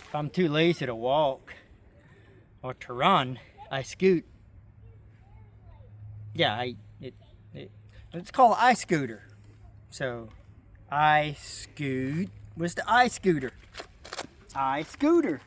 If I'm too lazy to walk or to run, I scoot. Yeah, it's called IX5S. So I scoot was the IX5S. IX5S.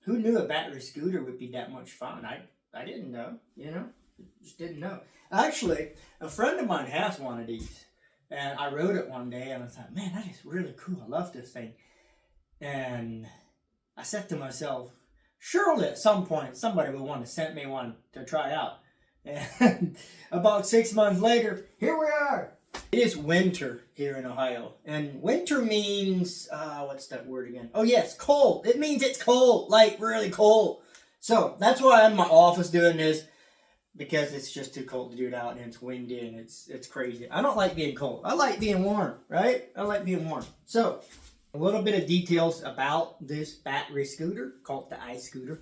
Who knew a battery scooter would be that much fun? I didn't know, you know? Just didn't know. Actually, a friend of mine has one of these. And I rode it one day and I thought, man, that is really cool. I love this thing. And I said to myself, surely at some point somebody will want to send me one to try out. And about 6 months later, here we are. It is winter here in Ohio, and winter means, what's that word again? Oh yes, cold. It means it's cold, like really cold. So that's why I'm in my office doing this, because it's just too cold to do it out, and it's windy, and it's crazy. I don't like being cold. I like being warm, right? I like being warm. So a little bit of details about this battery scooter called the IX5S.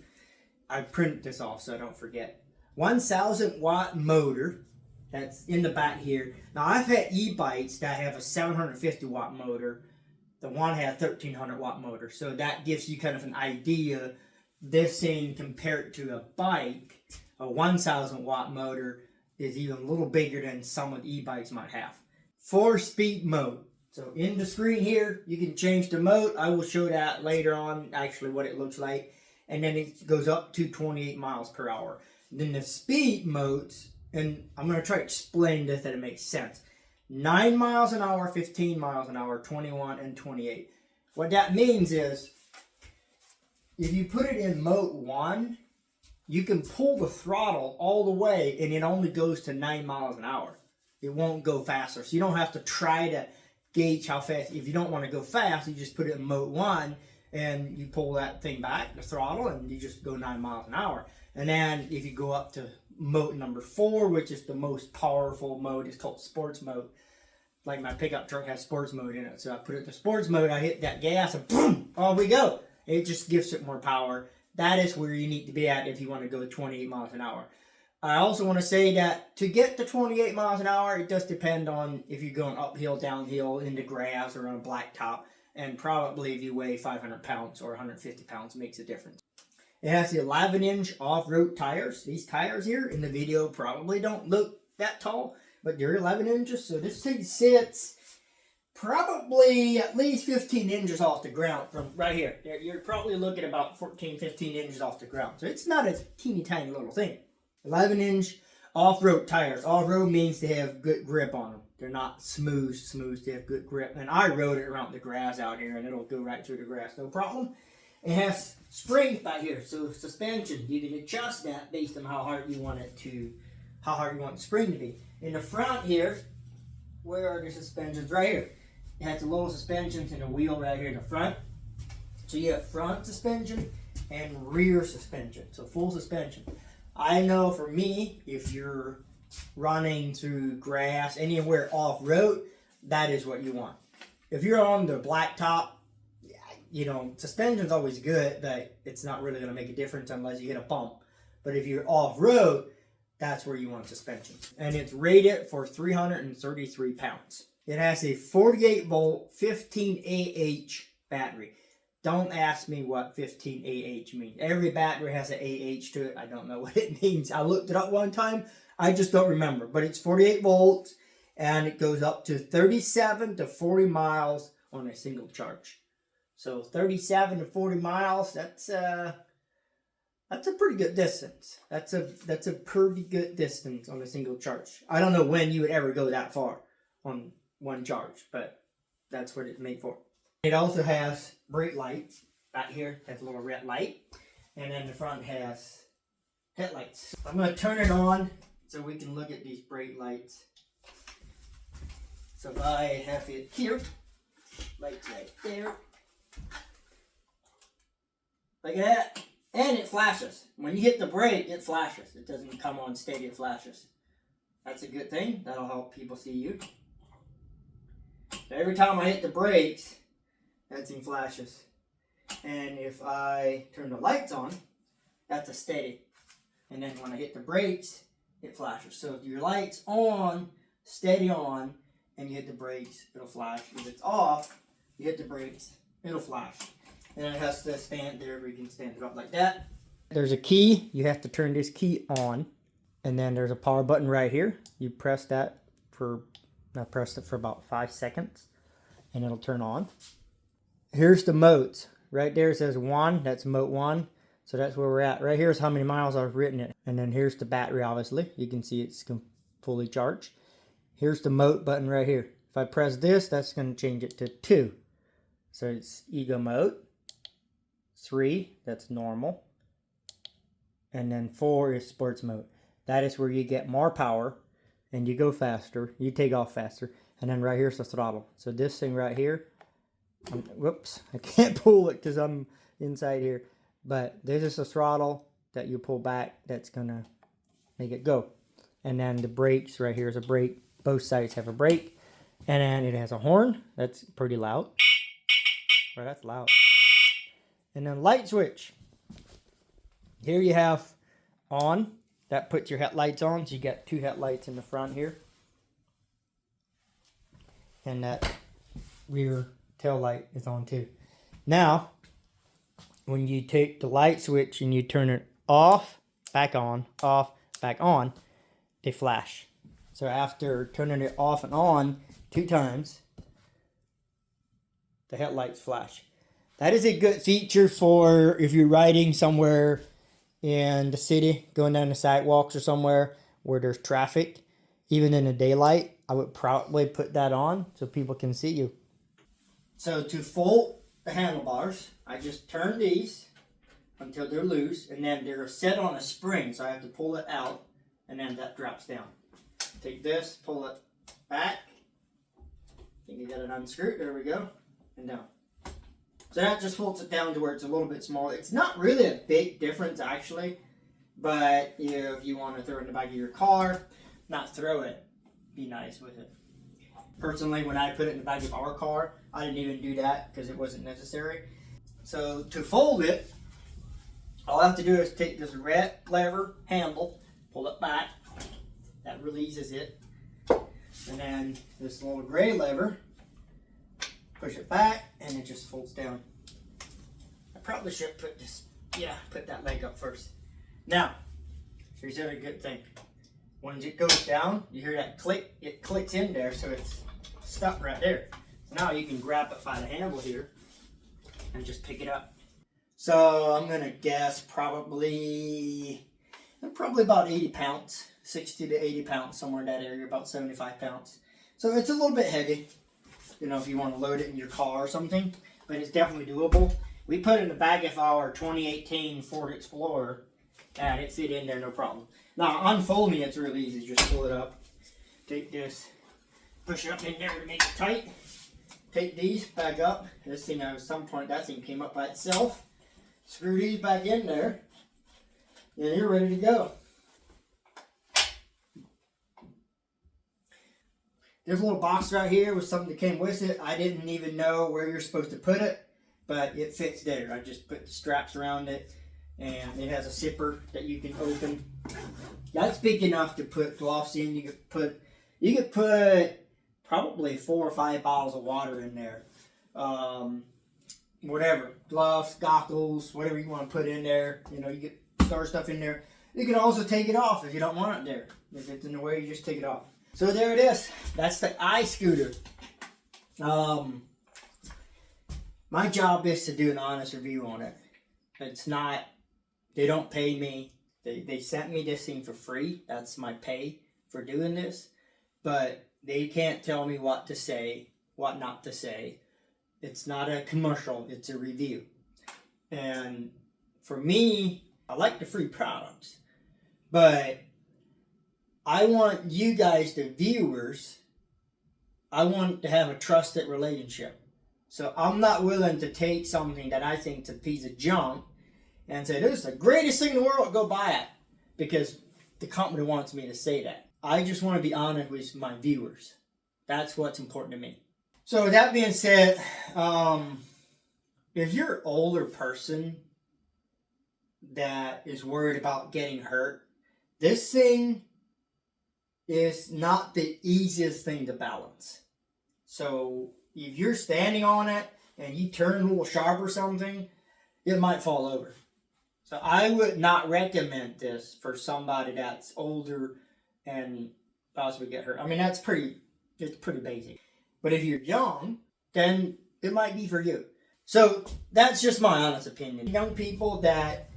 I printed this off so I don't forget. 1,000 watt motor. That's in the back here. Now, I've had e-bikes that have a 750 watt motor. The one had a 1,300 watt motor. So that gives you kind of an idea. This thing compared to a bike, a 1,000 watt motor is even a little bigger than some of the e-bikes might have. 4-speed mode. So in the screen here, you can change the mode. I will show that later on, actually, what it looks like. And then it goes up to 28 miles per hour. Then the speed modes, and I'm going to try to explain this that it makes sense. 9 miles an hour, 15 miles an hour, 21, and 28. What that means is, if you put it in mode 1, you can pull the throttle all the way, and it only goes to 9 miles an hour. It won't go faster. So you don't have to try to gauge how fast. If you don't want to go fast, you just put it in mode 1, and you pull that thing back, the throttle, and you just go 9 miles an hour. And then if you go up to mode number 4, which is the most powerful mode, it's called sports mode. Like my pickup truck has sports mode in it. So I put it to sports mode, I hit that gas, and boom, off we go. It just gives it more power. That is where you need to be at if you want to go 28 miles an hour. I also want to say that to get to 28 miles an hour, it does depend on if you're going uphill, downhill, into grass, or on a blacktop. And probably if you weigh 500 pounds or 150 pounds, makes a difference. It has the 11-inch off-road tires. These tires here in the video probably don't look that tall, but they're 11 inches. So this thing sits probably at least 15 inches off the ground from right here. You're probably looking about 14, 15 inches off the ground. So it's not a teeny tiny little thing. 11-inch off-road tires. Off-road means they have good grip on them. They're not smooth. They have good grip. And I rode it around the grass out here, and it'll go right through the grass, no problem. It has springs back here, so suspension. You can adjust that based on how hard you want the spring to be. In the front here, where are the suspensions? Right here. It has the little suspensions and the wheel right here in the front. So you have front suspension and rear suspension. So full suspension. I know for me, if you're running through grass, anywhere off-road, that is what you want. If you're on the blacktop, you know, suspension's always good, but it's not really going to make a difference unless you hit a bump. But if you're off-road, that's where you want suspension. And it's rated for 333 pounds. It has a 48 volt, 15 AH battery. Don't ask me what 15 AH means. Every battery has an AH to it. I don't know what it means. I looked it up one time. I just don't remember. But it's 48 volts, and it goes up to 37 to 40 miles on a single charge. So 37 to 40 miles, that's a pretty good distance. That's a pretty good distance on a single charge. I don't know when you would ever go that far on one charge, but that's what it's made for. It also has brake lights. Back here has a little red light, and then the front has headlights. I'm going to turn it on so we can look at these brake lights. So I have it here, lights right there, like that, and it flashes. When you hit the brake, it flashes. It doesn't come on steady, it flashes. That's a good thing. That'll help people see you. So every time I hit the brakes, that thing flashes. And if I turn the lights on, that's a steady. And then when I hit the brakes, it flashes. So if your light's on, steady on, and you hit the brakes, it'll flash. If it's off, you hit the brakes, it'll flash. And then it has to stand there where you can stand it up like that. There's a key. You have to turn this key on. And then there's a power button right here. You press that for, I pressed it for about 5 seconds, and it'll turn on. Here's the modes. Right there it says 1, that's mode 1. So that's where we're at. Right here is how many miles I've written it. And then here's the battery, obviously. You can see it's fully charged. Here's the mode button right here. If I press this, that's going to change it to 2. So it's Eco mode. 3, that's normal. And then 4 is sports mode. That is where you get more power and you go faster. You take off faster. And then right here's the throttle. So this thing right here, whoops, I can't pull it because I'm inside here. But this is the throttle that you pull back that's going to make it go. And then the brakes, right here is a brake. Both sides have a brake. And then it has a horn. That's pretty loud. Well, that's loud. And then light switch. Here you have on. That puts your headlights on. So you got 2 headlights in the front here. And that rear tail light is on too. Now, when you take the light switch and you turn it off, back on, they flash. So after turning it off and on 2 times, the headlights flash. That is a good feature for if you're riding somewhere in the city, going down the sidewalks or somewhere where there's traffic. Even in the daylight, I would probably put that on so people can see you. So to fold the handlebars, I just turn these until they're loose, and then they're set on a spring, so I have to pull it out, and then that drops down. Take this, pull it back. I think you got it unscrewed. There we go, and down. So that just holds it down to where it's a little bit smaller. It's not really a big difference actually, but if you want to throw it in the back of your car, not throw it, be nice with it. Personally, when I put it in the back of our car, I didn't even do that because it wasn't necessary. So to fold it, all I have to do is take this red lever handle, pull it back, that releases it, and then this little gray lever, push it back, and it just folds down. I probably should put that leg up first. Now, here's the other good thing. When it goes down, you hear that click, it clicks in there, so it's stuck right there. So now you can grab it by the handle here and just pick it up. So I'm gonna guess probably about 80 pounds, 60 to 80 pounds, somewhere in that area, about 75 pounds. So it's a little bit heavy, you know, if you want to load it in your car or something, but it's definitely doable. We put it in the back of our 2018 Ford Explorer, and it fit in there no problem. Now, unfolding it's really easy. Just pull it up, take this, push it up in there to make it tight. Take these back up. This thing, at some point, that thing came up by itself. Screw these back in there, and you're ready to go. There's a little box right here with something that came with it. I didn't even know where you're supposed to put it, but it fits there. I just put the straps around it, and it has a zipper that you can open. That's big enough to put gloves in. You could put probably 4 or 5 bottles of water in there. whatever, gloves, goggles, whatever you want to put in there. You know, you get store stuff in there. You can also take it off if you don't want it there. If it's in the way, you just take it off. So there it is. That's the iScooter. My job is to do an honest review on it. It's not, they don't pay me. They sent me this thing for free. That's my pay for doing this. But they can't tell me what to say, what not to say. It's not a commercial, it's a review. And for me, I like the free products. But I want you guys, the viewers, I want to have a trusted relationship. So I'm not willing to take something that I think is a piece of junk and say, this is the greatest thing in the world, go buy it. Because the company wants me to say that. I just want to be honest with my viewers. That's what's important to me. So with that being said, if you're an older person that is worried about getting hurt, this thing is not the easiest thing to balance. So if you're standing on it and you turn a little sharp or something, it might fall over. So I would not recommend this for somebody that's older and possibly get hurt. I mean, it's pretty basic. But if you're young, then it might be for you. So that's just my honest opinion. Young people that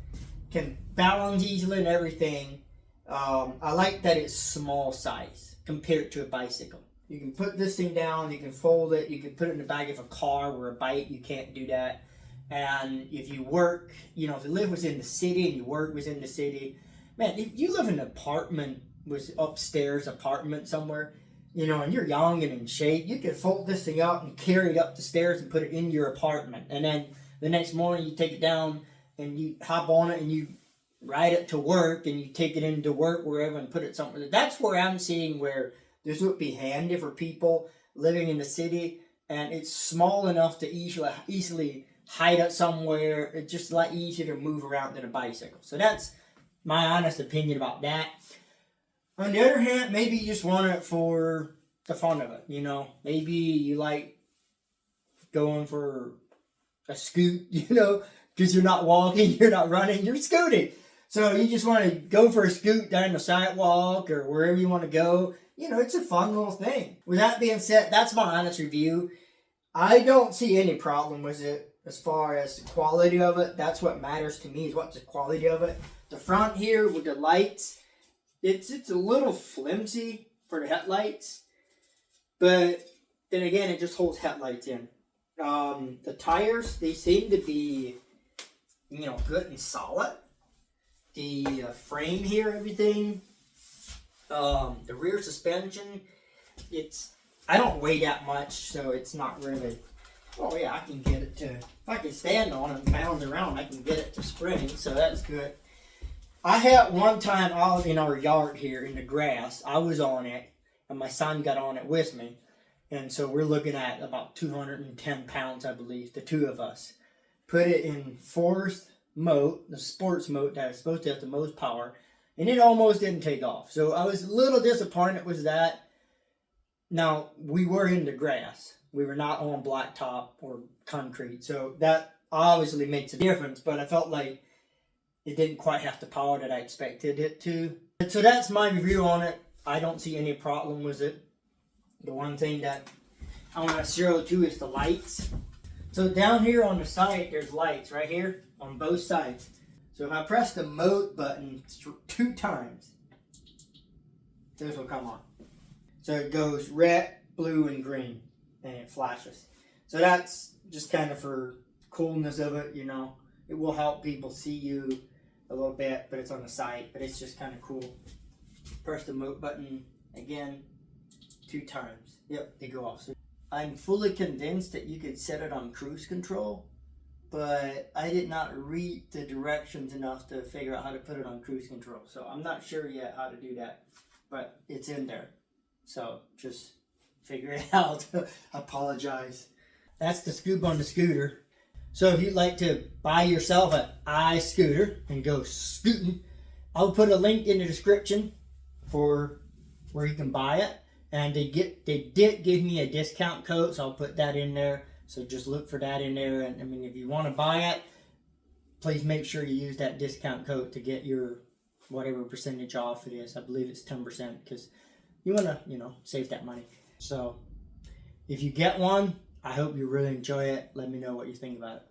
can balance easily and everything, I like that it's small size compared to a bicycle. You can put this thing down, you can fold it, you can put it in the back of a car where a bike, you can't do that. And if you work, you know, if you live within the city and you work within the city, man, if you live in an apartment, with upstairs apartment somewhere, you know, and you're young and in shape, you can fold this thing up and carry it up the stairs and put it in your apartment. And then the next morning you take it down and you hop on it and you ride it to work and you take it into work wherever and put it somewhere. That's where I'm seeing where this would be handy for people living in the city, and it's small enough to easily hide it somewhere. It's just a lot easier to move around than a bicycle. So that's my honest opinion about that. On the other hand, maybe you just want it for the fun of it, you know. Maybe you like going for a scoot, you know, because you're not walking, you're not running, you're scooting. So you just want to go for a scoot down the sidewalk or wherever you want to go. You know, it's a fun little thing. With that being said, that's my honest review. I don't see any problem with it as far as the quality of it. That's what matters to me, is what's the quality of it. The front here with the lights, it's a little flimsy for the headlights, but then again, it just holds headlights in. The tires, they seem to be, you know, good and solid. The frame here, everything, the rear suspension, I don't weigh that much, so it's not really, oh yeah, I can get it to, if I can stand on it and bounce around, I can get it to spring, so that's good. I had one time out in our yard here in the grass, I was on it, and my son got on it with me. And so we're looking at about 210 pounds, I believe, the two of us. Put it in fourth mode, the sports mode that is supposed to have the most power, and it almost didn't take off. So I was a little disappointed with that. Now, we were in the grass. We were not on blacktop or concrete, so that obviously makes a difference, but I felt like it didn't quite have the power that I expected it to. So that's my review on it. I don't see any problem with it. The one thing that I want to show too is the lights. So down here on the side, there's lights right here on both sides. So if I press the mode button 2 times, this will come on. So it goes red, blue, and green, and it flashes. So that's just kind of for coolness of it, you know. It will help people see you a little bit, but it's on the side, but it's just kind of cool. Press the mode button again 2 times. Yep, they go off. So I'm fully convinced that you could set it on cruise control, but I did not read the directions enough to figure out how to put it on cruise control. So I'm not sure yet how to do that, but it's in there. So just figure it out. Apologize. That's the scoop on the scooter. So if you'd like to buy yourself an iScooter and go scooting, I'll put a link in the description for where you can buy it. And they did give me a discount code, so I'll put that in there. So just look for that in there. And I mean, if you want to buy it, please make sure you use that discount code to get your whatever percentage off it is. I believe it's 10% because you want to, save that money. So if you get one, I hope you really enjoy it. Let me know what you think about it.